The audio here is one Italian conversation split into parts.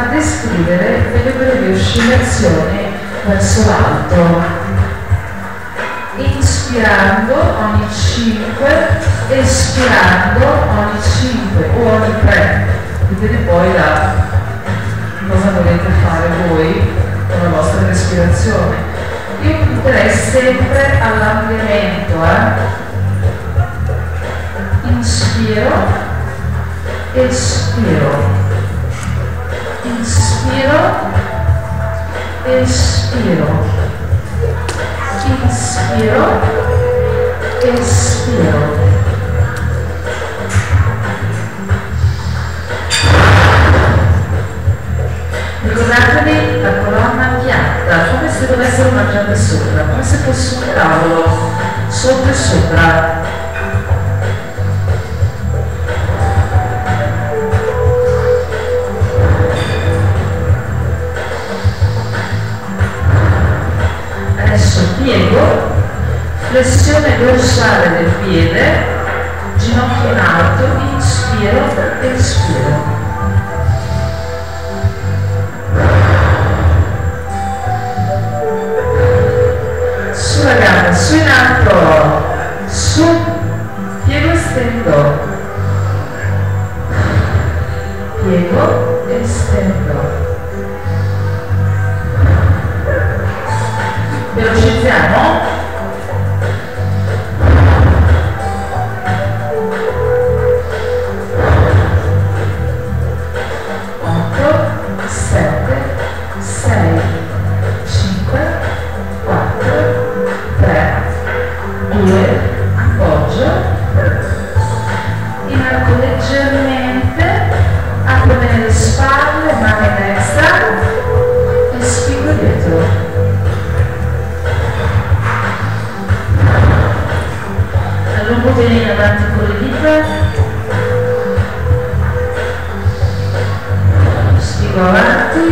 a descrivere delle brevi oscillazioni verso l'alto, inspirando ogni 5, espirando ogni 5 o ogni 3. Dipende poi da cosa volete fare voi con la vostra respirazione. Io punterei sempre all'ampliamento, inspiro, espiro, inspiro, espiro, inspiro, espiro. Ricordatevi la colonna piatta, come se dovessero mangiare sopra, come se fosse un tavolo, sotto e sopra. Adesso piego, flessione dorsale del piede, ginocchio in alto, inspiro, espiro. Sulla gamba, su in alto, su, piego e stendo, piego e stendo. Velocizziamo. 8, 7, 6, 5, 4, 3, 2, appoggio, inarco leggermente, apro bene le spalle, mano in destra e spingo dietro. Allungo bene in avanti con le dita, spingo avanti,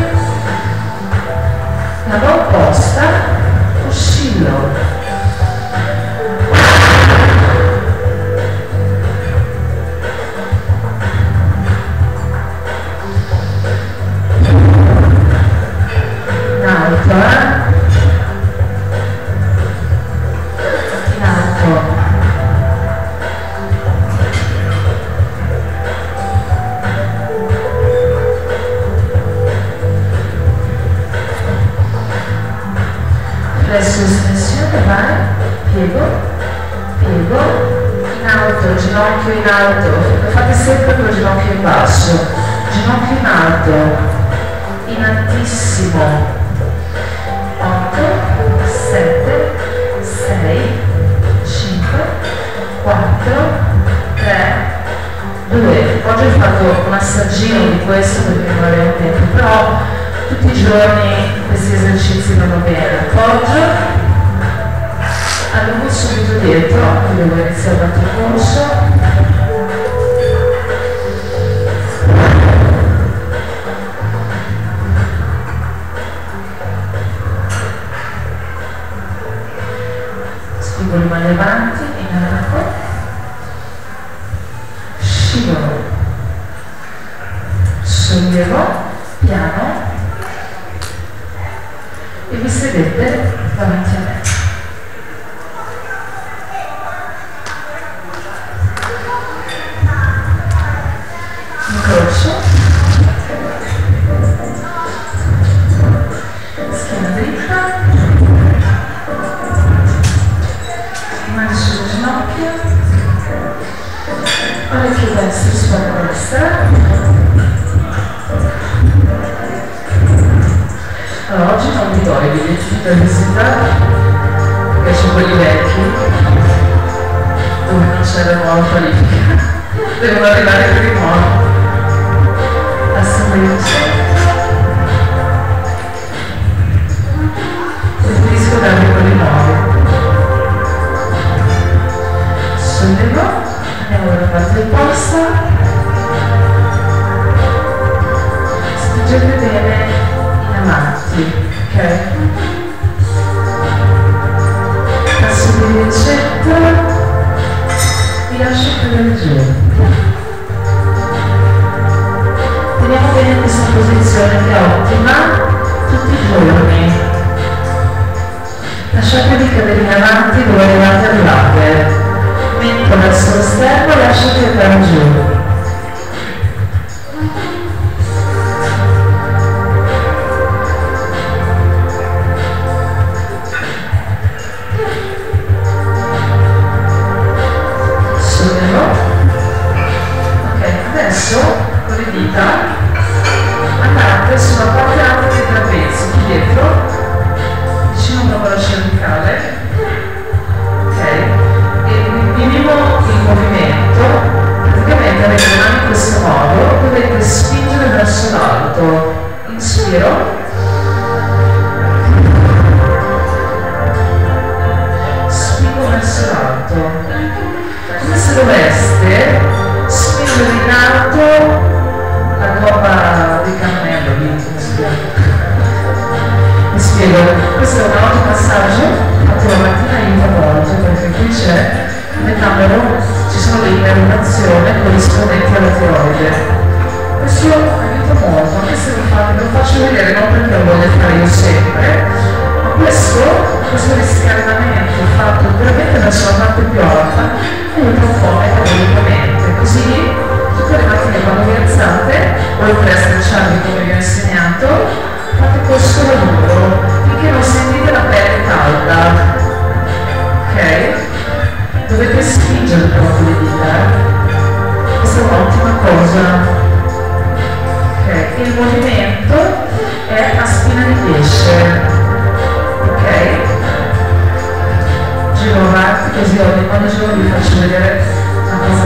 gamba opposta, oscillo. In alto, in alto. Flesso estensione, vai, piego, piego, in alto, ginocchio in alto, lo fate sempre con il ginocchio in basso, ginocchio in alto, in altissimo, 8, 7, 6, 5, 4, 3, 2, oggi ho fatto un assaggino di questo perché non avevo tempo, però tutti i giorni questi esercizi vanno bene. Appoggio, allungo subito dietro, devo iniziare l'altro corso. Spingo le mani avanti, in arco, scivolo, sollevo, piano, e vi sedete davanti a me. Incrocio, schiena dritta, mani sulle ginocchia, orecchio destro, spalla destra. Allora, oggi non vi do i biglietti da visitare perché c'è quelli vecchi dove non c'è la nuova qualifica, devono arrivare per i nuovi. Assolutamente. Preferisco darvi quelli nuovi. Sollevo, andiamo dalla parte opposta, spingete bene avanti, ok? Passo di ricetta, vi lascio cadere giù. Teniamo bene questa posizione che è ottima tutti i giorni. Lasciatevi cadere in avanti dove arrivate. Mento verso lo sterno, lasciate andare giù. Con le dita andate sulla parte alta dei trapezi, qui dietro, vicino proprio alla cervicale, ok? E minimo il movimento, praticamente avete le mani in questo modo, dovete spingere verso l'alto, inspiro, spingo verso l'alto, come se doveste spingere in alto la gobba di cammello, mi spiego, questo è un automassaggio fatto la mattina in volta, perché qui c'è nel camero, ci sono delle innervazioni corrispondenti alla tiroide. Questo aiuta molto, anche se lo faccio vedere non perché lo voglio fare io sempre, ma questo riscaldamento fatto veramente verso la parte più alta aiuta un po' metabolicamente, così tutte le mattine quando vi alzate, oltre a strecciarvi come vi ho insegnato, fate questo lavoro finché non sentite la pelle calda, ok? Dovete spingere proprio le dita, questa è un'ottima cosa, ok? Il movimento è a spina di pesce, ok? Giro avanti così quando giro vi faccio vedere una cosa